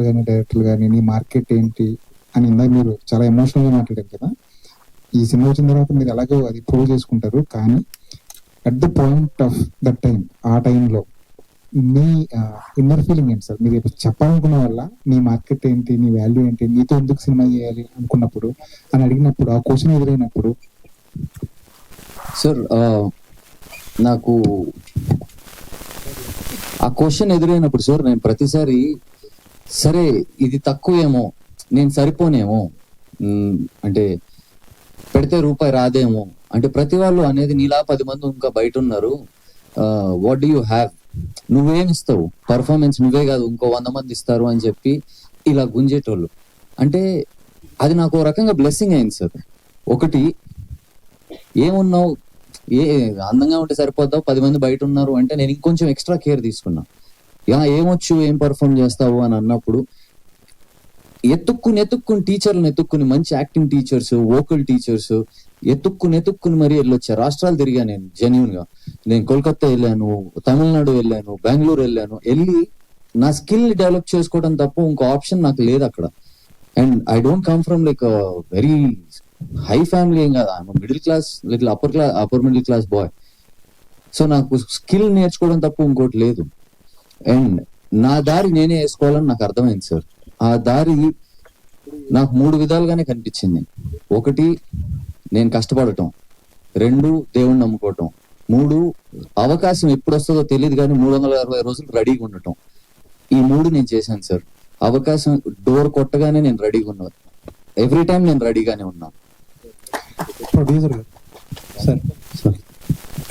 ప్రొడ్యూసర్లు కానీ డైరెక్టర్లు కానీ నీ మార్కెట్ ఏంటి అని ఇందాక మీరు చాలా ఎమోషనల్గా మాట్లాడారు కదా. ఈ సినిమా వచ్చిన తర్వాత మీరు ఎలాగో అది ప్రూవ్ చేసుకుంటారు, కానీ at the point of the time, ఆ టైంలో మీ ఇన్నర్ ఫీలింగ్ ఏంటి సార్? మీరు ఇప్పుడు చెప్పాలనుకున్న వల్ల నీ మార్కెట్ ఏంటి, నీ వాల్యూ ఏంటి, నీతో ఎందుకు సినిమా చేయాలి అనుకున్నప్పుడు అని అడిగినప్పుడు, ఆ క్వశ్చన్ ఎదురైనప్పుడు సార్ నాకు ఆ క్వశ్చన్ ఎదురైనప్పుడు సార్ నేను ప్రతిసారి సరే ఇది తక్కువేమో, నేను సరిపోనేమో, అంటే పెడితే రూపాయి రాదేమో, అంటే ప్రతి వాళ్ళు అనేది నీలా 10 మంది ఇంకా బయట ఉన్నారు, వాట్ డూ యూ హ్యావ్, నువ్వేమిస్తావు, పర్ఫార్మెన్స్ నువ్వే కాదు ఇంకో 100 మంది ఇస్తారు అని చెప్పి ఇలా గుంజేటోళ్ళు. అంటే అది నాకు ఒక రకంగా బ్లెస్సింగ్ అయింది సార్. ఒకటి, ఏమున్నావు, అందంగా ఉంటే సరిపోతావు, 10 మంది బయట ఉన్నారు అంటే నేను ఇంకొంచెం ఎక్స్ట్రా కేర్ తీసుకున్నా. ఏమొచ్చు, ఏం పర్ఫార్మ్ చేస్తావు అని అన్నప్పుడు ఎత్తుక్కుని టీచర్లను ఎత్తుక్కుని, మంచి యాక్టింగ్ టీచర్స్, వోకల్ టీచర్స్ ఎత్తుక్కుని మరీ వెళ్ళొచ్చా. రాష్ట్రాలు తిరిగా నేను జెన్యూన్ గా. నేను కోల్కతా వెళ్ళాను, తమిళనాడు వెళ్ళాను, బెంగళూరు వెళ్ళాను. వెళ్ళి నా స్కిల్ ని డెవలప్ చేసుకోవడం తప్ప ఇంకో ఆప్షన్ నాకు లేదు అక్కడ. And I don't come from like very high family ఏం కదా, middle class, little upper middle class boy. So నాకు స్కిల్ నేర్చుకోవడం తప్ప ఇంకోటి లేదు. అండ్ నా దారి నేనే వేసుకోవాలని నాకు అర్థమైంది సార్. ఆ దారి నాకు 3 విధాలుగానే కనిపించింది. ఒకటి, నేను కష్టపడటం. 2, దేవుణ్ణి నమ్ముకోవటం. 3, అవకాశం ఎప్పుడు వస్తుందో తెలియదు కానీ 360 రోజులు రెడీగా ఉండటం. ఈ 3 నేను చేశాను సార్. అవకాశం డోర్ కొట్టగానే నేను రెడీగా ఉన్నాను. ఎవ్రీ టైం నేను రెడీగానే ఉన్నాను. ప్రొడ్యూసర్ గారు సార్,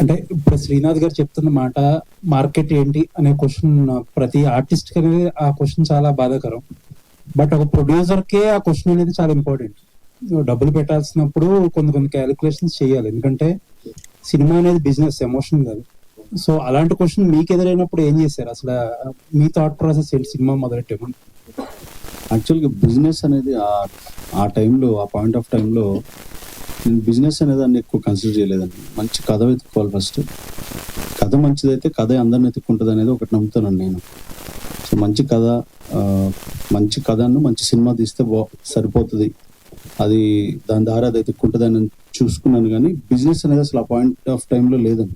అంటే ఇప్పుడు శ్రీనాథ్ గారు చెప్తున్న మాట, మార్కెట్ ఏంటి అనే క్వశ్చన్ ప్రతి ఆర్టిస్ట్ కి అనేది ఆ క్వశ్చన్ చాలా బాధాకరం. బట్ ఒక ప్రొడ్యూసర్ కే ఆ క్వశ్చన్ అనేది చాలా ఇంపార్టెంట్. డబ్బులు పెట్టాల్సినప్పుడు కొన్ని క్యాలిక్యులేషన్స్ చేయాలి, ఎందుకంటే సినిమా అనేది బిజినెస్, ఎమోషన్ కాదు. సో అలాంటి క్వశ్చన్ మీకు ఎదురైనప్పుడు ఏం చేశారు? అసలు మీ థాట్ ప్రాసెస్ ఏంటి సినిమా మొదలెట్టేమని? యాక్చువల్గా బిజినెస్ అనేది ఆ టైంలో, ఆ పాయింట్ ఆఫ్ టైంలో నేను బిజినెస్ అనేది దాన్ని ఎక్కువ కన్సిడర్ చేయలేదండి. మంచి కథ వెతుక్కోవాలి ఫస్ట్. కథ మంచిదైతే కథ అందరిని వెతుక్కుంటుంది అనేది ఒకటి నమ్ముతాను నేను. సో మంచి కథను మంచి సినిమా తీస్తే సరిపోతుంది, అది దాని ద్వారా అది వెతుక్కుంటుంది అని చూసుకున్నాను. కానీ బిజినెస్ అనేది అసలు ఆ పాయింట్ ఆఫ్ టైంలో లేదండి.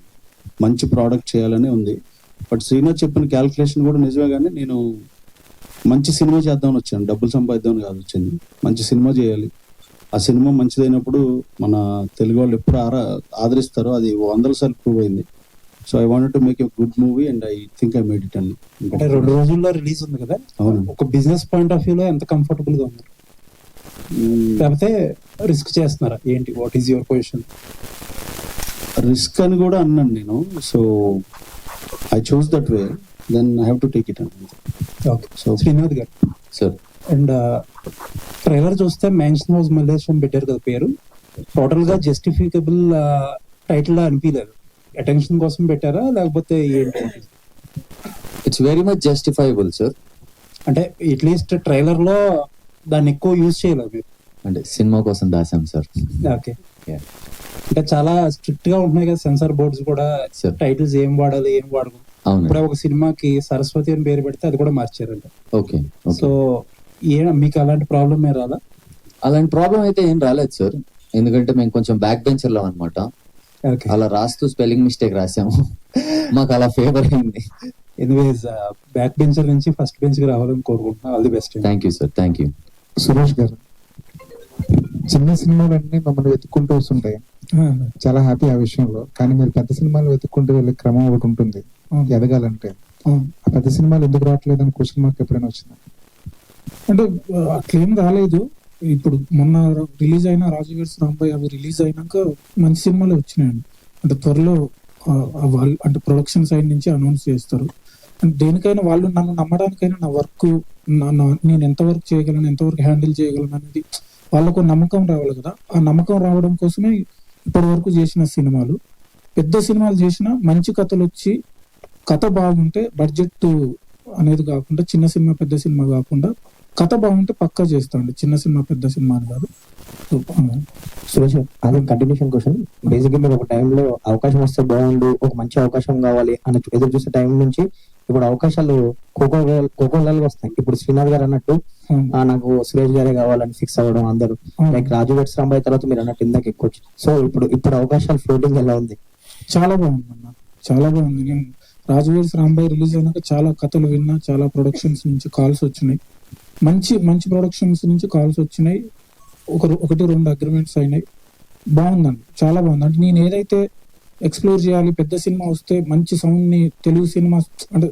మంచి ప్రోడక్ట్ చేయాలనే ఉంది. బట్ శ్రీనాథ్ చెప్పిన క్యాల్కులేషన్ కూడా నిజమే, కానీ నేను మంచి సినిమా చేద్దామని వచ్చాను, డబ్బులు సంపాదిద్దామని కాదు వచ్చింది. మంచి సినిమా చేయాలి. ఆ సినిమా మంచిదైనప్పుడు మన తెలుగు వాళ్ళు ఎప్పుడు ఆదరిస్తారో అది 100 సార్లు ప్రూవ్ అయింది. So I wanted to make a good movie and I think I made it అండి. అంటే 2 రోజుల్లో రిలీజ్ ఉంది కదా, ఒక బిజినెస్ పాయింట్ ఆఫ్ వ్యూలో ఎంత కంఫర్టబుల్ గా ఉన్నారు? లేకపోతే రిస్క్ చేస్తున్నారా ఏంటి? What is your position? Risk అని కూడా అన్నాను నేను. So I choose that way, then I have to take it అండి. ఓకే. సో శ్రీనాథ్ గారు సార్, అండ్ ట్రైలర్ చూస్తే మ్యాన్షన్ హౌస్ మల్లేశ్వరం పెట్టారు కదా పేరు, టోటల్ గా జస్టిఫికబుల్ టైటిల్ అనిపించలేదు. అటెన్షన్ కోసం పెట్టారా లేకపోతే ఏంటి? It's very much justifiable sir. అంటే అట్లీస్ట్ ట్రైలర్ లో దాన్ని ఎక్కువ యూజ్ చేయలేదు మీరు, అంటే సినిమా కోసం దాసాం సార్. ఓకే. అంటే చాలా స్ట్రిక్ట్ గా ఉంటున్నాయి కదా సెన్సార్ బోర్డ్స్ కూడా, టైటిల్స్ ఏం వాడాలి ఏం వాడదు. ఇప్పుడే ఒక సినిమాకి సరస్వతి అని పేరు పెడితే అది కూడా మార్చారంట. ఓకే. సో మీకు అలాంటి ప్రాబ్లం ఏం రాలా? అలాంటి ప్రాబ్లం అయితే ఏం రాలేదు సార్, ఎందుకంటే మేము కొంచెం బ్యాక్ బెంచర్ లో అనమాట. అలా రాస్తూ స్పెల్లింగ్ మిస్టేక్ రాసాము, మాకు అలా ఫేవర్ అయింది. ఎనీవేస్, బ్యాక్ బెంచర్ నుంచి ఫస్ట్ బెంచ్ కి రావాలని కోరుకుంటున్నా. All the best. Thank you sir. Thank you. Suresh గారు, చిన్న సినిమాలన్నీ మమ్మల్ని వెతుక్కుంటూ వస్తుంటాయి, చాలా హ్యాపీ ఆ విషయంలో. కానీ మీరు పెద్ద సినిమాలు వెతుక్కుంటూ వెళ్ళే క్రమం ఒకటి ఉంటుంది ఎదగాలంటే. ఆ పెద్ద సినిమాలు ఎందుకు రావట్లేదు అని క్వశ్చన్ మార్క్ ఎప్పుడైనా వచ్చిందా? అంటే అట్లేం రాలేదు. ఇప్పుడు మొన్న రిలీజ్ అయిన రాజుగారి రాంబాయ్ అవి రిలీజ్ అయినాక మంచి సినిమాలు వచ్చినాయండి. అంటే త్వరలో వాళ్ళు అంటే ప్రొడక్షన్ సైడ్ నుంచి అనౌన్స్ చేస్తారు. అంటే దేనికైనా వాళ్ళు నన్ను నమ్మడానికైనా నా వర్క్ నేను ఎంతవరకు చేయగలను, ఎంతవరకు హ్యాండిల్ చేయగలను అనేది వాళ్ళకు నమ్మకం రావాలి కదా. ఆ నమ్మకం రావడం కోసమే ఇప్పటి వరకు చేసిన సినిమాలు, పెద్ద సినిమాలు చేసిన మంచి కథలు వచ్చి కథ బాగుంటే బడ్జెట్ అనేది కాకుండా, చిన్న సినిమా పెద్ద సినిమా కాకుండా కథ బాగుంటే పక్కా చేస్తాండి. చిన్న సినిమా పెద్ద సినిమా అని కాదు. So, సురేష్ అదే కంటిన్యూషన్ క్వశ్చన్. బేసిక్గా మీరు ఒక టైంలో అవకాశం వస్తే బాగుండు, ఒక మంచి అవకాశం కావాలి అని ఎదురు చూసే టైం నుంచి ఇప్పుడు అవకాశాలు కోకోలాగా వస్తాయి. ఇప్పుడు శ్రీనాథ్ గారు అన్నట్టు నాకు సురేష్ గారే కావాలని ఫిక్స్ అవ్వడం అందరూ, లైక్ రాజు వెడ్స్ రాంబాయ్ తర్వాత మీరు అన్నట్టు ఇందాక ఎక్కువ. సో ఇప్పుడు అవకాశాలు ఫ్లోటింగ్ ఎలా ఉంది? చాలా బాగుంది అన్న, చాలా బాగుంది. నేను రాజువేడ్స్ రాంబాయ్ రిలీజ్ అయినాక చాలా కథలు విన్నా, చాలా ప్రొడక్షన్స్ నుంచి కాల్స్ వచ్చినాయి, మంచి మంచి ప్రొడక్షన్స్ నుంచి కాల్స్ వచ్చినాయి. ఒకటి రెండు అగ్రిమెంట్స్ అయినాయి. బాగుందండి, చాలా బాగుంది. అంటే నేను ఏదైతే ఎక్స్ప్లోర్ చేయాలి, పెద్ద సినిమా వస్తే మంచి సౌండ్ ని, తెలుగు సినిమా అంటే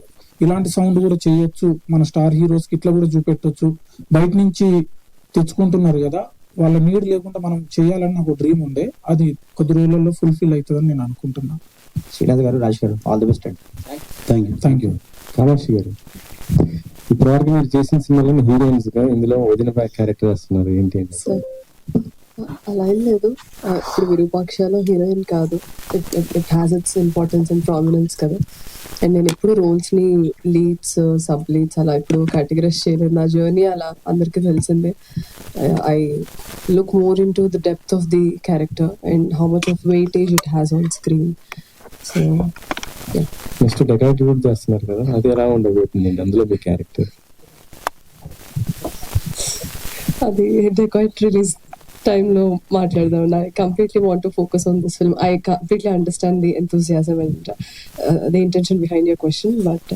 ఇలాంటి సౌండ్ కూడా చేయొచ్చు, మన స్టార్ హీరోస్ కి ఇట్లా కూడా చూపెట్టొచ్చు, బయట నుంచి తెచ్చుకుంటున్నారు కదా, వాళ్ళ నీడ్ లేకుండా మనం చేయాలని నాకు డ్రీమ్ ఉండే. అది కొద్ది రోజులలో ఫుల్ఫిల్ అవుతుందని నేను అనుకుంటున్నా. శ్రీనాథ్ గారు, రాజ్ గారు, ఆల్ ది బెస్ట్ అండి. Thank you. కామాక్షి గారు, ఇప్పటివరకు మీరు చేసిన సినిమాలో హీరోయిన్స్ గా ఇందులో వదిన క్యారెక్టర్ వస్తున్నారు, ఏంటి అండి? సార్ అలా ఏం లేదు. ఇప్పుడు విరూపాక్షలో హీరోయిన్ కాదు, it has its importance and prominence కదా. అండ్ నేను ఎప్పుడు రోల్స్ ని లీడ్స్, సబ్ లీడ్స్ అలా ఇప్పుడు కేటగరైజ్ చేయలేదు. నా జర్నీ అలా అందరికీ తెలిసిందే. I look more in to the depth of the character and how much of weightage it has on screen. So next decorative కూడా చేస్తున్నారు కదా, అది ఎలా ఉండబోతుంది అందులో మీ క్యారెక్టర్? అది డెకాయిట్ రిలీజ్ టైంలో మాట్లాడదాం. I completely want to focus on this film. I completely understand the enthusiasm and the intention behind your question, but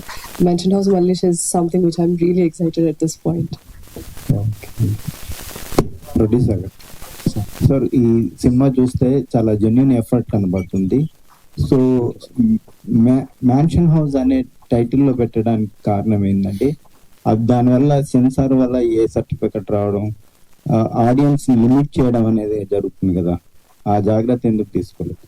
mansion house Mallesh is something which I'm really excited at this point. Producer sir, ఈ cinema చూస్తే చాలా genuine effort కనబడుతుంది. So mansion house అనే టైటిల్లో పెట్టడానికి కారణం ఏంటంటే, దానివల్ల సెన్సార్ వల్ల ఏ సర్టిఫికెట్ రావడం, ఆడియన్స్ లిమిట్ చేయడం అనేది జరుగుతుంది కదా, ఆ జాగ్రత్త ఎందుకు తీసుకోలేదు?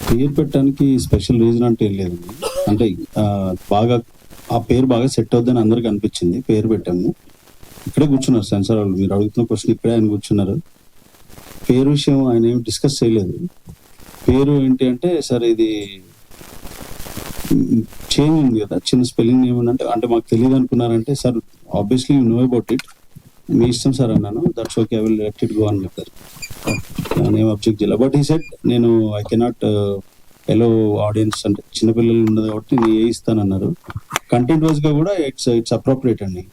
పేరు పెట్టడానికి స్పెషల్ రీజన్ అంటే ఏం లేదండి. అంటే బాగా ఆ పేరు బాగా సెట్ అవుద్దని అందరికి అనిపించింది, పేరు పెట్టాము. ఇక్కడే కూర్చున్నారు సెన్సార్ వాళ్ళు, మీరు అడుగుతున్న క్వశ్చన్ ఇక్కడే ఆయన కూర్చున్నారు. పేరు విషయం ఆయన ఏమి డిస్కస్ చేయలేదు. పేరు ఏంటి అంటే, సార్ ఇది చేంజ్ ఉంది కదా, చిన్న స్పెల్లింగ్ ఏముందంటే, అంటే మాకు తెలియదు అనుకున్నారంటే, sir obviously you know about it, మీ ఇష్టం సార్ అన్నాను. That's okay, I will let it go అని చెప్పారు. నేను అబ్జెక్ట్ చేయాలి. బట్ ఈ సెట్ నేను ఐ కెనాట్ ఎలో ఆడియన్స్, అంటే చిన్నపిల్లలు ఉన్నది కాబట్టి నేను ఏ ఇస్తానన్నారు. కంటెంట్ వైజ్ గా కూడా ఇట్స్ అప్రోప్రియేట్ అండి,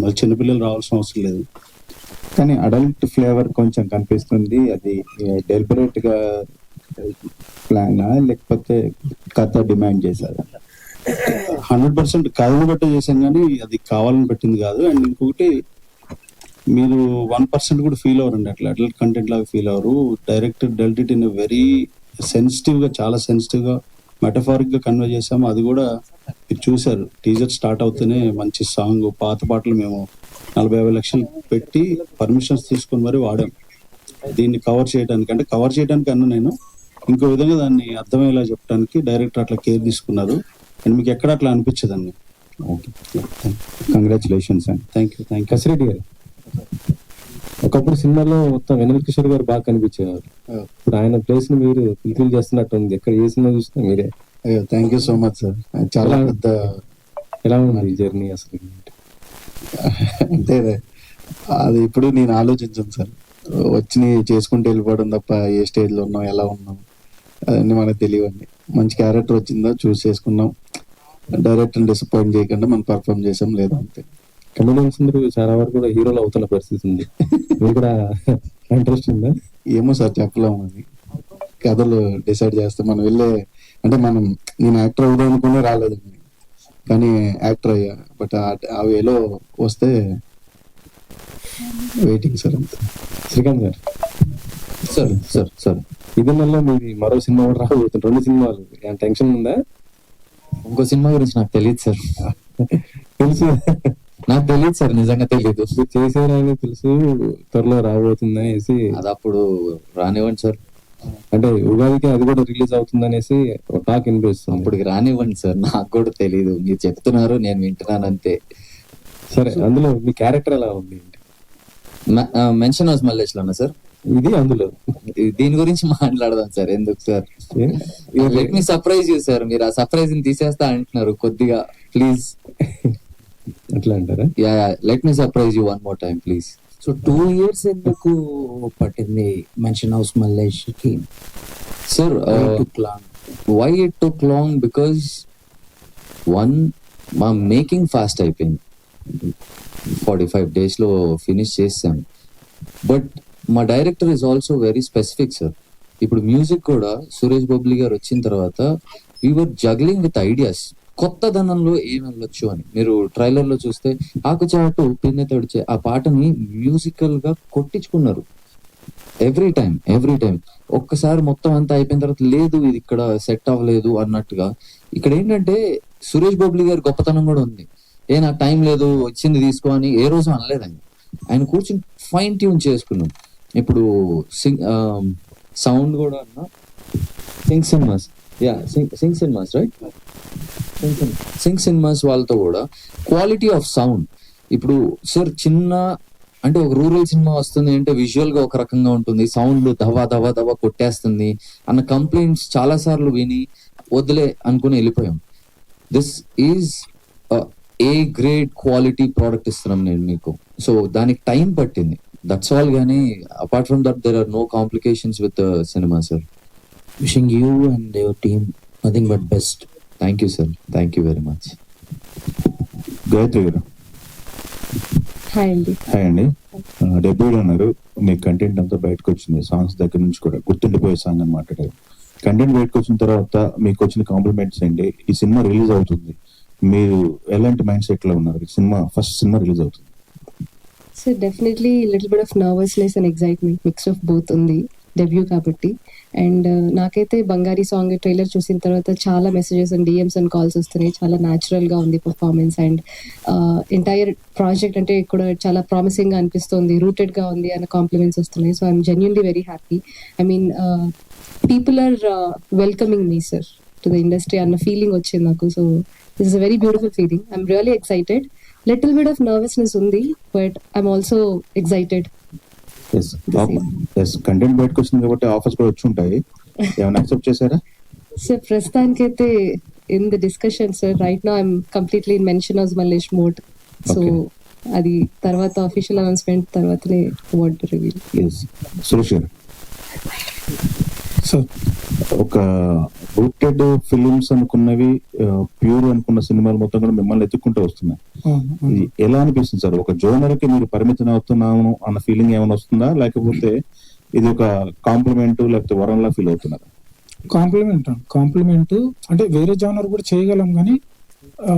మళ్ళీ చిన్నపిల్లలు రావాల్సిన అవసరం లేదు. కానీ అడల్ట్ ఫ్లేవర్ కొంచెం కనిపిస్తుంది. అది డెలిబరేట్ గా ప్లానా లేకపోతే కథ డిమాండ్ చేశారు? 100% కథను బట్టే చేశాం కానీ అది కావాలని పెట్టింది కాదు. అండ్ ఇంకొకటి, మీరు 1% కూడా ఫీల్ అవ్వరండి అట్లా అడల్ట్ కంటెంట్ లాగా ఫీల్ అవ్వరు. Director dwelt it in very sensitive గా, చాలా సెన్సిటివ్ గా మెటఫారిక్ గా కన్వే చేసాము. అది కూడా మీరు చూసారు, టీజర్ స్టార్ట్ అవుతూనే మంచి సాంగ్, పాత పాటలు మేము 40-50 లక్షలు పెట్టి పర్మిషన్స్ తీసుకొని మరి వాడాం దీన్ని కవర్ చేయడానికి. అంటే కవర్ చేయడానికి అన్న నేను ఇంకో విధంగా దాన్ని అర్థమయ్యేలా చెప్పడానికి డైరెక్టర్ అట్లా కేర్ తీసుకున్నారు. అండ్ మీకు ఎక్కడ అట్లా అనిపించదండి. ఓకే, కంగ్రాచులేషన్స్ అండి. Thank you. కసిరెడ్డి గారు, ఒకప్పుడు సినిమాలో మొత్తం వెన్నెల కిషోర్ గారు బాగా కనిపించేవారు. ఇప్పుడు ఆయన ప్లేస్ ని మీరు ఫుల్ఫిల్ చేస్తున్నట్టు ఉంది. ఎక్కడ ఏ సినిమా చూసినా మీరే. Thank you so much sir. చాలా పెద్ద, ఎలా ఉంది జర్నీ అసలు? అంటే అది ఇప్పుడు నేను ఆలోచించాను సార్, వచ్చి చేసుకుంటూ వెళ్ళిపోవడం తప్ప ఏ స్టేజ్ లో ఉన్నాం, ఎలా ఉన్నాం అవన్నీ మనకు తెలియవండి. మంచి క్యారెక్టర్ వచ్చిందో చూస్ చేసుకున్నాం, డైరెక్టర్ డిసప్పాయింట్ చేయకుండా మనం పర్ఫామ్ చేసాం, లేదా అంతే. కమెడియన్స్ చాలా వరకు కూడా హీరోలు అవుతున్న పరిస్థితి ఉంది, మీకు కూడా ఇంట్రెస్ట్ ఉందా? ఏమో సార్ చెప్పలేము, అది కథలు డిసైడ్ చేస్తే మనం వెళ్ళే, అంటే నేను యాక్టర్ అవుదాం అనుకునే రాలేదండి, కానీ యాక్టర్ అయ్యా. బట్ ఆ వేలో వస్తే వెయిటింగ్ సార్ అంతే. శ్రీకాంత్ గారు, సార్ సార్ సార్ ఇది నెలలో మీది మరో సినిమా కూడా రాబోతుంది, 2 సినిమాలు, టెన్షన్ ఉందా? ఇంకో సినిమా గురించి నాకు తెలియదు సార్. తెలుసు, నాకు తెలియదు సార్, నిజంగా తెలియదు. చేసేవారని తెలుసు, త్వరలో రాబోతుంది అనేసి. అది అప్పుడు రానివ్వండి సార్, అంటే ఉగాదికి అది కూడా రిలీజ్ అవుతుంది అనేసి టాక్ వినిపిస్తుంది. అప్పటికి రానివ్వండి సార్, నాకు కూడా తెలియదు. మీరు చెప్తున్నారు, నేను వింటున్నాను అంతే. సరే, అందులో మీ క్యారెక్టర్ ఎలా ఉంది? మెన్షన్ హౌస్ మల్లేష్ లోనా సార్? ఇది అందులో దీని గురించి మాట్లాడదాం సార్, ఎందుకు sir? Let me surprise you sir. మీరు ఆ సర్ప్రైజ్ ని తీసేస్తా అంటున్నారు కొద్దిగా, ప్లీజ్. అట్లా అంటారా? Let me surprise you one more time please. So 2 years ఎందుకు పట్టింది మెన్షన్ హౌస్ మల్లేష్ కి? Sir long? why it took long because one మా మేకింగ్ ఫాస్ట్ అయిపోయింది, 45 days లో ఫినిష్ చేసాం. బట్ మా director is also very specific sir. ఇప్పుడు music కూడా సురేష్ బొబ్లీ గారు వచ్చిన తర్వాత వీఆర్ జగ్లింగ్ విత్ ఐడియాస్, కొత్త ధనంలో ఏం వెళ్ళొచ్చు అని. మీరు ట్రైలర్ లో చూస్తే ఆకుచాటు పిన్నె తడిచే ఆ పాటని మ్యూజికల్ గా కొట్టించుకున్నారు ఎవ్రీ టైం. ఒక్కసారి మొత్తం అంతా అయిపోయిన తర్వాత లేదు ఇది ఇక్కడ సెట్ అవ్వలేదు అన్నట్టుగా. ఇక్కడ ఏంటంటే సురేష్ బొబ్లీ గారి గొప్పతనం కూడా ఉంది. నాకు టైం లేదు వచ్చింది తీసుకో అని ఏ రోజు అనలేదు ఆయన కూర్చొని ఫైన్ ట్యూన్ చేసుకున్నాం. ఇప్పుడు సౌండ్ కూడా అన్నా Singh cinemas right, Singh cinemas వాళ్ళతో కూడా క్వాలిటీ ఆఫ్ సౌండ్. ఇప్పుడు సార్ చిన్న అంటే ఒక రూరల్ సినిమా వస్తుంది అంటే విజువల్ గా ఒక రకంగా ఉంటుంది, సౌండ్ దవా దవా దవా కొట్టేస్తుంది అన్న కంప్లైంట్స్ చాలా సార్లు విని వదిలే అనుకుని వెళ్ళిపోయాం. This is A grade quality product ఇస్తున్నాం నేను మీకు. సో దానికి టైం పట్టింది, దట్స్ ఆల్. గానీ apart from that there are no complications with cinema sir. Wishing you and your team nothing but best. Thank you sir, thank you very much. Gayatri గారు hi అండి. Hi అండి. డెబ్యూడ్ అన్నారు, మీ content అంతా బయటకు వచ్చింది, songs దగ్గర నుంచి కూడా గుర్తుండిపోయే సాంగ్ అని మాట్లాడారు. కంటెంట్ బయటకు వచ్చిన తర్వాత మీకు వచ్చిన కాంప్లిమెంట్స్ ఏంటి? ఈ సినిమా రిలీజ్ అవుతుంది, మీరు ఎలాంటి మైండ్ సెట్ లో ఉన్నారు? ఫస్ట్ సినిమా రిలీజ్ అవుతుంది. So definitely little bit of nervousness and excitement, mix of both ఉంది డెబ్యూ కాబట్టి. అండ్ నాకైతే బంగారీ సాంగ్ ట్రైలర్ చూసిన తర్వాత చాలా messages and DMs and calls వస్తున్నాయి. చాలా న్యాచురల్ గా ఉంది పర్ఫార్మెన్స్ అండ్ ఎంటైర్ ప్రాజెక్ట్ అంటే కూడా చాలా ప్రామిసింగ్ గా అనిపిస్తుంది, రూటెడ్ గా ఉంది అన్న కాంప్లిమెంట్స్ వస్తున్నాయి. So I'm genuinely very happy. I mean people are welcoming me sir to the industry అన్న ఫీలింగ్ వచ్చింది నాకు. So this is a very beautiful feeling. I'm really excited. Little bit of nervousness ఉంది, but I'm also excited. Content బయటకు వచ్చింది కాబట్టి offers కూడా వచ్చి ఉంటాయి, ఏమైనా యాక్సెప్ట్ చేశారా? సార్ ప్రస్తుతానికైతే in the discussion sir, right now I'm completely in mansion house Mallesh mode. So అది తర్వాత అఫీషియల్ అనౌన్స్మెంట్ తర్వాతనే వాంట్ టు రివీల్. సురేష్ గారు, సార్ ఒక రూటెడ్ ఫిలిమ్స్ అనుకున్నవి, ప్యూర్ అనుకున్న సినిమాలు మొత్తం కూడా మిమ్మల్ని ఎత్తుక్కుంటూ వస్తున్నాయి. ఇది ఎలా అనిపిస్తుంది సార్? ఒక జోనర్ కి మీరు పరిమితం అవుతున్నాము అన్న ఫీలింగ్ ఏమైనా వస్తుందా, లేకపోతే ఇది ఒక కాంప్లిమెంట్ లేకపోతే వరంలా ఫీల్ అవుతున్నారా? కాంప్లిమెంట్ అంటే వేరే జానర్ కూడా చేయగలం, కానీ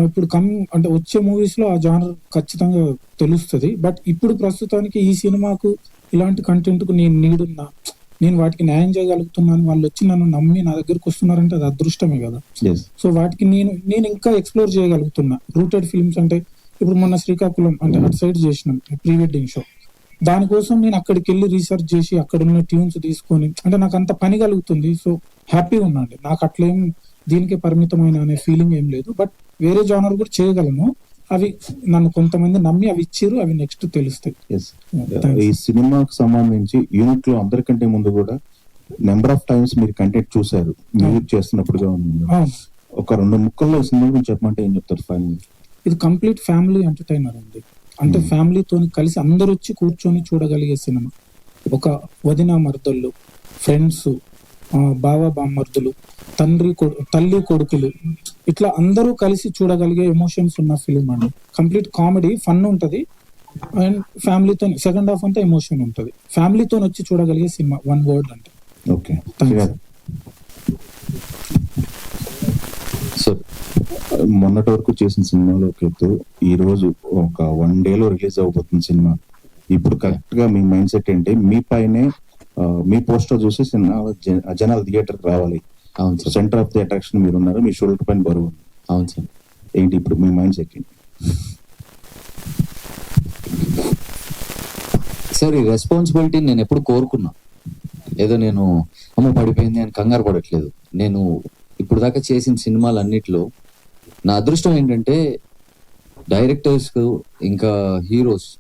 ఇప్పుడు అంటే వచ్చే మూవీస్ లో ఆ జానర్ ఖచ్చితంగా తెలుస్తుంది. బట్ ఇప్పుడు ప్రస్తుతానికి ఈ సినిమాకు ఇలాంటి కంటెంట్ కు నేను నీడున్నా, నేను వాటికి న్యాయం చేయగలుగుతున్నాను, వాళ్ళు వచ్చి నన్ను నమ్మి నా దగ్గరకు వస్తున్నారంటే అది అదృష్టమే కదా. సో వాటికి నేను ఇంకా ఎక్స్ప్లోర్ చేయగలుగుతున్నా. రూటెడ్ ఫిల్మ్స్ అంటే ఇప్పుడు మొన్న శ్రీకాకుళం అంటే అటు సైడ్ చేసినాం ప్రీ వెడ్డింగ్ షో, దానికోసం నేను అక్కడికి వెళ్ళి రీసెర్చ్ చేసి అక్కడ ఉన్న ట్యూన్స్ తీసుకొని అంటే నాకు అంత పని కలుగుతుంది. సో హ్యాపీగా ఉన్నాండి. నాకు అట్లేం దీనికే పరిమితమైన అనే ఫీలింగ్ ఏం లేదు. బట్ వేరే జానర్ కూడా చేయగలను. అవి నన్ను కొంతమంది నమ్మి అవి ఇచ్చిర్రు, అవి నెక్స్ట్ తెలుస్తాయి. ఈ సినిమాకు సంబంధించి యూనిట్ లో అందరికంటే ముందు కూడా నెంబర్ ఆఫ్ టైమ్స్ మీరు కంటెంట్ చూసారు మ్యూజిక్ చేస్తున్నప్పుడుగా ఉంది. ఒక 2 ముక్కల్లో సినిమా గురించి చెప్పమంటే ఏం చెప్తారు? ఫైనల్ ఇది కంప్లీట్ ఫ్యామిలీ ఎంటర్టైనర్ అండి. అంటే ఫ్యామిలీతో కలిసి అందరు వచ్చి కూర్చొని చూడగలిగే సినిమా. ఒక వదిన మర్దళ్ళు, ఫ్రెండ్స్, బావ బామ్మర్దులు, తల్లి కొడుకులు, ఇట్లా అందరూ కలిసి చూడగలిగే ఎమోషన్స్ ఉన్న ఫిలిం అండి. కంప్లీట్ కామెడీ, ఫన్ ఉంటది అండ్ ఫ్యామిలీతో సెకండ్ హాఫ్ అంతా ఎమోషన్ ఉంటది. ఫ్యామిలీతో వచ్చి చూడగలిగే సినిమా, వన్ వర్డ్ అంటే. ఓకే సో మొన్నటి వరకు చేసిన సినిమాలో ఒక ఎత్తు, ఈ రోజు ఒక 1 day లో రిలీజ్ అవబోతుంది సినిమా. ఇప్పుడు కరెక్ట్ గా మీ మైండ్ సెట్ ఏంటి? మీ పైనే మీ పోస్టర్ చూసి జనాలు థియేటర్ రావాలి. అవును sir, centre of the attraction మీరు ఉన్నారు, మీ షోల్డర్ పైన బరువు. అవును సార్. ఏంటి ఇప్పుడు మీ మైండ్ సెట్ ఏంటి సార్? ఈ రెస్పాన్సిబిలిటీ నేను ఎప్పుడు కోరుకున్నా. ఏదో నేను అమ్మ పడిపోయింది అని కంగారు పడట్లేదు. నేను ఇప్పుడు దాకా చేసిన సినిమాలన్నిట్లో నా అదృష్టం ఏంటంటే డైరెక్టర్స్ ఇంకా హీరోస్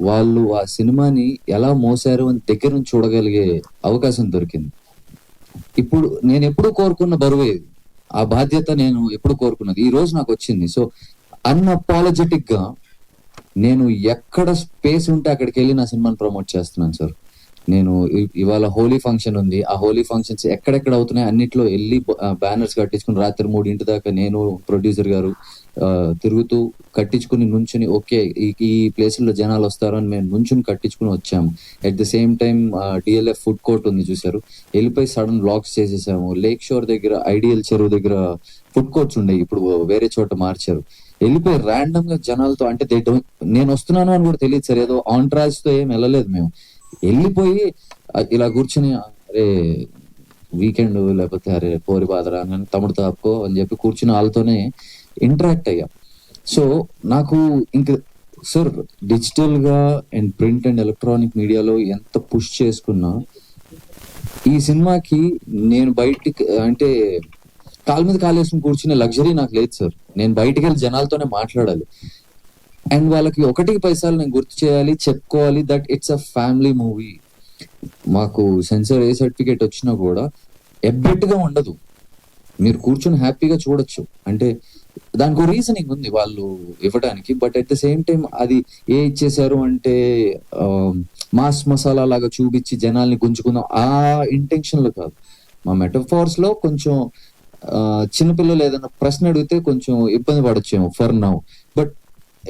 వాళ్ళు ఆ సినిమాని ఎలా మోసారు అని దగ్గర నుంచి చూడగలిగే అవకాశం దొరికింది. ఇప్పుడు నేను ఎప్పుడు కోరుకున్న బరువే ఆ బాధ్యత నేను ఎప్పుడు కోరుకున్నది ఈ రోజు నాకు వచ్చింది. సో అన్అపాలజెటిక్ గా నేను ఎక్కడ స్పేస్ ఉంటే అక్కడికి వెళ్ళి నా సినిమాని ప్రమోట్ చేస్తున్నాను సార్. నేను ఇవాళ హోలీ ఫంక్షన్ ఉంది, ఆ హోలీ ఫంక్షన్స్ ఎక్కడెక్కడ అవుతున్నాయి అన్నిట్లో వెళ్ళి బ్యానర్స్ కట్టించుకుని రాత్రి 3 దాకా నేను ప్రొడ్యూసర్ గారు తిరుగుతూ కట్టించుకుని నుంచుని ఓకే ఈ ప్లేసుల్లో జనాలు వస్తారు అని మేము నుంచుని కట్టించుకుని వచ్చాము. At the same time DLF food court ఉంది చూసారు, వెళ్ళిపోయి సడన్ బ్లాక్స్ చేసేసాము. లేక్ షోర్ దగ్గర ఐడియల్ చెరువు దగ్గర ఫుడ్ కోర్ట్స్ ఉండేవి, ఇప్పుడు వేరే చోట మార్చారు. వెళ్ళిపోయి ర్యాండమ్ గా జనాలతో, అంటే నేను వస్తున్నాను అని కూడా తెలియదు సార్, ఏదో ఆంట్రాజ్ తో ఏం వెళ్ళలేదు మేము. వెళ్ళిపోయి ఇలా కూర్చుని అరే వీకెండ్ లేకపోతే అరే పోరి బాధరా అని తమ్ముడు తాపుకో అని చెప్పి కూర్చుని వాళ్ళతోనే ఇంటరాక్ట్ అయ్యాం. సో నాకు ఇంకా సార్ డిజిటల్ గా అండ్ ప్రింట్ అండ్ ఎలక్ట్రానిక్ మీడియాలో ఎంత పుష్ చేసుకున్నా ఈ సినిమాకి నేను బయటికి అంటే కాలు మీద కాలు వేసుకుని కూర్చునే లగ్జరీ నాకు లేదు సార్. నేను బయటికి వెళ్ళి జనాలతోనే మాట్లాడాలి అండ్ వాళ్ళకి 1 పైసలు నేను గుర్తు చేయాలి, చెప్పుకోవాలి that it's a family movie. మాకు సెన్సార్ ఏ సర్టిఫికేట్ వచ్చినా కూడా ఎబ్బెట్టుగా ఉండదు, మీరు కూర్చొని హ్యాపీగా చూడొచ్చు. అంటే దానికి రీజనింగ్ ఉంది వాళ్ళు ఇవ్వడానికి, but at the same time అది ఇచ్చేసారు అంటే మాస్ మసాలా లాగా చూపించి జనాల్ని గుంజుకుందాం ఆ ఇంటెన్షన్ లో కాదు. మా మెటఫార్స్ లో కొంచెం చిన్నపిల్లలు ఏదైనా ప్రశ్న అడిగితే కొంచెం ఇబ్బంది పడొచ్చేమో for now, but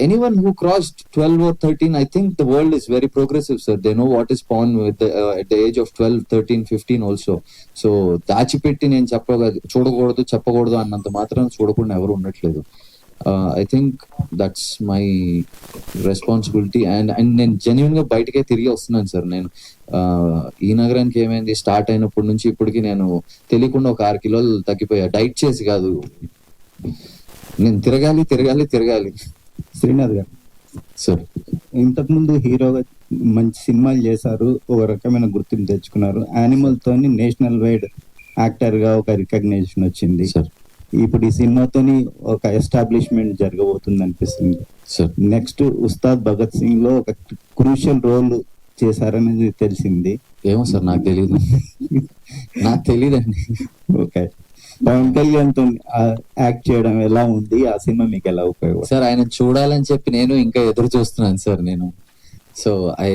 anyone who crossed 12 or 13, I think the world is very progressive, sir. They know what is porn with at the age of 12, 13, 15 also. So దాచిపెట్టి నేను చూడకూడదు చెప్పకూడదు అన్నంత మాత్రం చూడకుండా ఎవరు ఉండట్లేదు. I think that's my responsibility and నేను జెన్యున్ గా బయటకే తిరిగి వస్తున్నాను సార్. నేను ఈ నగరానికి ఏమైంది స్టార్ట్ అయినప్పటి నుంచి ఇప్పటికి నేను తెలియకుండా ఒక 6 కిలోలు తగ్గిపోయా, డైట్ చేసి కాదు, నేను తిరగాలి. శ్రీనాథ్ గారు సార్ ఇంతకుముందు హీరోగా మంచి సినిమాలు చేశారు, ఒక రకమైన గుర్తింపు తెచ్చుకున్నారు. యానిమల్ తోని నేషనల్ వైడ్ యాక్టర్ గా ఒక రికగ్నిషన్ వచ్చింది సార్. ఇప్పుడు ఈ సినిమాతోని ఒక ఎస్టాబ్లిష్మెంట్ జరగబోతుంది అనిపిస్తుంది సార్. నెక్స్ట్ ఉస్తాద్ భగత్ సింగ్ లో ఒక క్రూషియల్ రోల్ చేశారనేది తెలిసింది. ఏమో సార్ నాకు తెలియదండి. ఓకే, పవన్ కళ్యాణ్ తో యాక్ట్ చేయడం ఎలా ఉంది, ఆ సినిమా మీకు ఎలా ఉపయోగపడుతుంది సార్? ఆయన చూడాలని చెప్పి నేను ఇంకా ఎదురు చూస్తున్నాను సార్ నేను. So I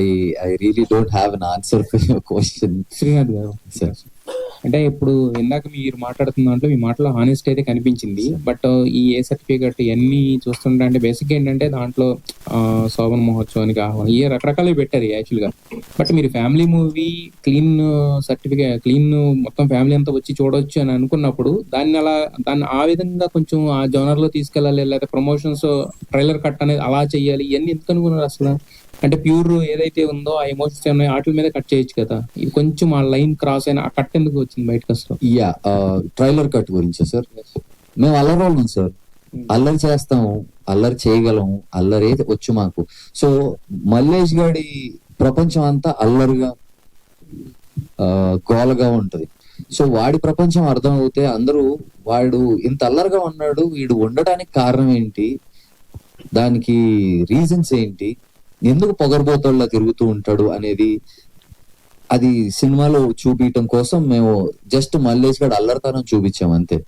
really don't have an answer for your question. Srinath గారు సార్, అంటే ఇప్పుడు ఇందాక మీరు మాట్లాడుతున్న దాంట్లో మీ మాటలో హానెస్ట్ అయితే కనిపించింది, బట్ ఈ ఏ సర్టిఫికేట్ ఇవన్నీ చూస్తుంటే అంటే బేసిక్ ఏంటంటే దాంట్లో శోభన మహోత్సవానికి ఆహ్వానం ఈ రకరకాలు పెట్టారు యాక్చువల్ గా. బట్ మీరు family movie clean certificate clean మొత్తం ఫ్యామిలీ అంతా వచ్చి చూడొచ్చు అని అనుకున్నప్పుడు దాన్ని ఆ విధంగా కొంచెం ఆ జోనర్ లో తీసుకెళ్ళాలి, లేకపోతే ప్రమోషన్స్ ట్రైలర్ కట్ అనేది అలా చెయ్యాలి, ఇవన్నీ ఎందుకు అనుకున్నారు అసలు? అంటే ప్యూర్ ఏదైతే ఉందో ఆ ఎమోషన్స్ ఉన్నాయో వాటి మీద కట్ చేయొచ్చు కదా, ఇది కొంచెం ఆ లైన్ క్రాస్ అయిన ఆ కట్ ఎందుకు వచ్చింది బయటకు అసలు? యా, ట్రైలర్ కట్ గురించి సార్, మేము అల్లరోళ్ళం సార్, అల్లరి చేస్తాము, అల్లరి చేయగలం, అల్లరి వచ్చు మాకు. సో మల్లేష్ గారి ప్రపంచం అంతా అల్లరిగా గోలగా ఉంటది. సో వాడి ప్రపంచం అర్థం అవుతే అందరూ వాడు ఇంత అల్లరిగా ఉన్నాడు, వీడు ఉండడానికి కారణం ఏంటి, దానికి రీజన్స్ ఏంటి, ఎందుకు పొగరబోతోళ్ళ తిరుగుతూ ఉంటాడు అనేది అది సినిమాలో చూపించడం కోసం మేము జస్ట్ మల్లేష్ గారు అల్లరితనం చూపించాం అంతే.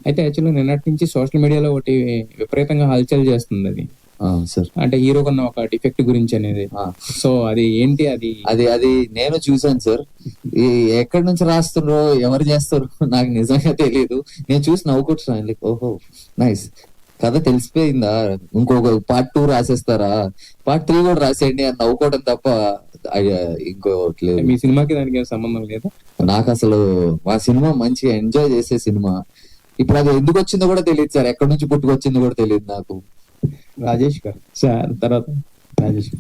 అయితే యాక్చువల్గా నిన్నటి నుంచి సోషల్ మీడియాలో ఒకటి విపరీతంగా హల్చల్ చేస్తుంది అది సార్, అంటే హీరోకున్న ఒక డిఫెక్ట్ గురించి అనేది. సో అది ఏంటి అది నేను చూసాను సార్. ఎక్కడి నుంచి రాస్తున్నారో ఎవరు చేస్తారో నాకు నిజంగా తెలియదు. నేను చూసి నవ్వుకుంటున్నాను, లైక్ ఓహో నైస్, కథ తెలిసిపోయిందా, ఇంకొక పార్ట్ 2 రాసేస్తారా, పార్ట్ 3 కూడా రాసేయండి అని నవ్వుకోవడం తప్ప ఇంకోట్లేదు. మీ సినిమాకి దానికి సంబంధం లేదా? నాకు అసలు మా సినిమా మంచిగా ఎంజాయ్ చేసే సినిమా. ఇప్పుడు అది ఎందుకు వచ్చిందో కూడా తెలియదు సార్, ఎక్కడి నుంచి పుట్టుకొచ్చిందో కూడా తెలియదు నాకు. రాజేష్ గారు సార్, తర్వాత రాజేష్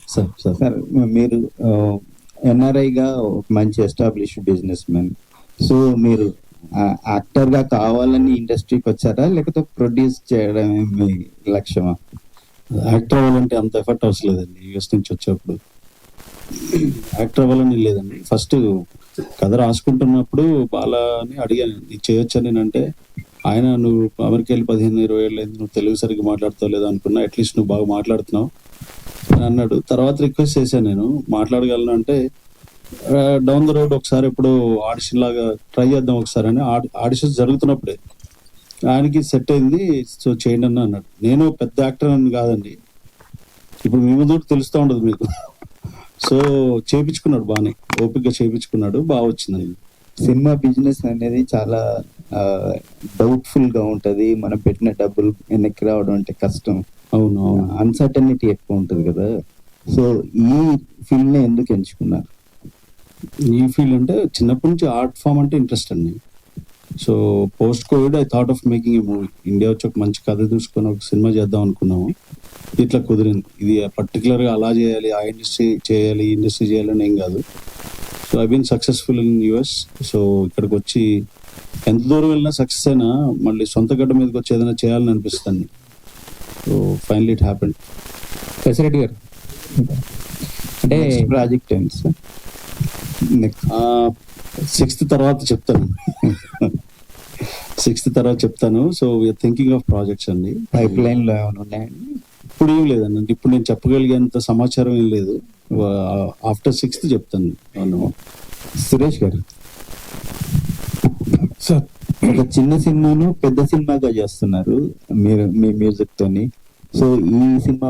సార్, మీరు ఎన్ఆర్ఐ గా మంచి ఎస్టాబ్లిష్డ్ బిజినెస్ మ్యాన్, సో మీరు యాక్టర్ గా కావాలని ఇండస్ట్రీకి వచ్చారా లేకపోతే ప్రొడ్యూస్ చేయడమే మీ లక్ష్యమా? యాక్టర్ అవ్వాలంటే అంత ఎఫర్ట్ అవసరం లేదండి. యూఎస్ నుంచి వచ్చేప్పుడు యాక్టర్ అవ్వాలని లేదండి. ఫస్ట్ కథ రాసుకుంటున్నప్పుడు బాలాని అడిగాను, ఇది చేయొచ్చని. అంటే ఆయన నువ్వు అమెరికా వెళ్ళి 15-20 ఏళ్ళు అయింది, నువ్వు తెలుగు సరిగ్గా మాట్లాడుతావు లేదా అనుకున్నా, అట్లీస్ట్ నువ్వు బాగా మాట్లాడుతున్నావు అని అన్నాడు. తర్వాత రిక్వెస్ట్ చేశాను, నేను మాట్లాడగలను అంటే డౌన్ ద రోడ్ ఒకసారి ఎప్పుడు ఆడిషన్ లాగా ట్రై చేద్దాం ఒకసారి అని. ఆడిషన్స్ జరుగుతున్నప్పుడే ఆయనకి సెట్ అయింది, సో చేయండి అని అన్నాడు. నేను పెద్ద యాక్టర్ అని కాదండి, ఇప్పుడు మీ ముందు తెలుస్తూ ఉండదు మీకు. సో చేపించుకున్నాడు బాగానే, ఓపికగా చేపించుకున్నాడు, బాగా వచ్చింది. సినిమా బిజినెస్ అనేది చాలా డౌట్ఫుల్ గా ఉంటది. మనం పెట్టిన డబ్బులు వెనక్కి రావడం అంటే కష్టం. అవును అవును. అన్సర్టనిటీ ఎక్కువ ఉంటది కదా. సో ఈ ఫీల్డ్ ని ఎందుకు ఎంచుకున్నారు? ఈ ఫీల్డ్ అంటే చిన్నప్పటి నుంచి ఆర్ట్ ఫామ్ అంటే ఇంట్రెస్ట్ అండి. So post Covid I thought of making a movie. India వచ్చి ఒక మంచి కథ చూసుకొని ఒక సినిమా చేద్దాం అనుకున్నాము. ఇట్లా కుదిరింది. ఇది పర్టికులర్ గా అలా చేయాలి, ఆ ఇండస్ట్రీ చేయాలి, ఈ ఇండస్ట్రీ చేయాలని ఏం కాదు. So I been successful in US. సో ఇక్కడికి వచ్చి ఎంత దూరం వెళ్ళినా సక్సెస్ అయినా మళ్ళీ సొంత గడ్డ మీదకి వచ్చి ఏదైనా చేయాలని అనిపిస్తుంది. So finally it happened. Shashi Reddy గారు అంటే ప్రాజెక్ట్ ఏంటి సార్? నెక్స్ట్ 6th తర్వాత చెప్తాను. 6th తర్వాత చెప్తాను. So we're thinking of projects అండి. పైప్ లైన్ లో ఏమైనా ఉన్నాయండి? ఇప్పుడు ఏం లేదండి, అంటే ఇప్పుడు నేను చెప్పగలిగేంత సమాచారం ఏం లేదు. ఆఫ్టర్ 6th చెప్తాను. అవును. సురేష్ గారు, సార్ ఒక చిన్న సినిమాను పెద్ద సినిమాగా చేస్తున్నారు మీరు మీ మ్యూజిక్ తోని. సో ఈ సినిమా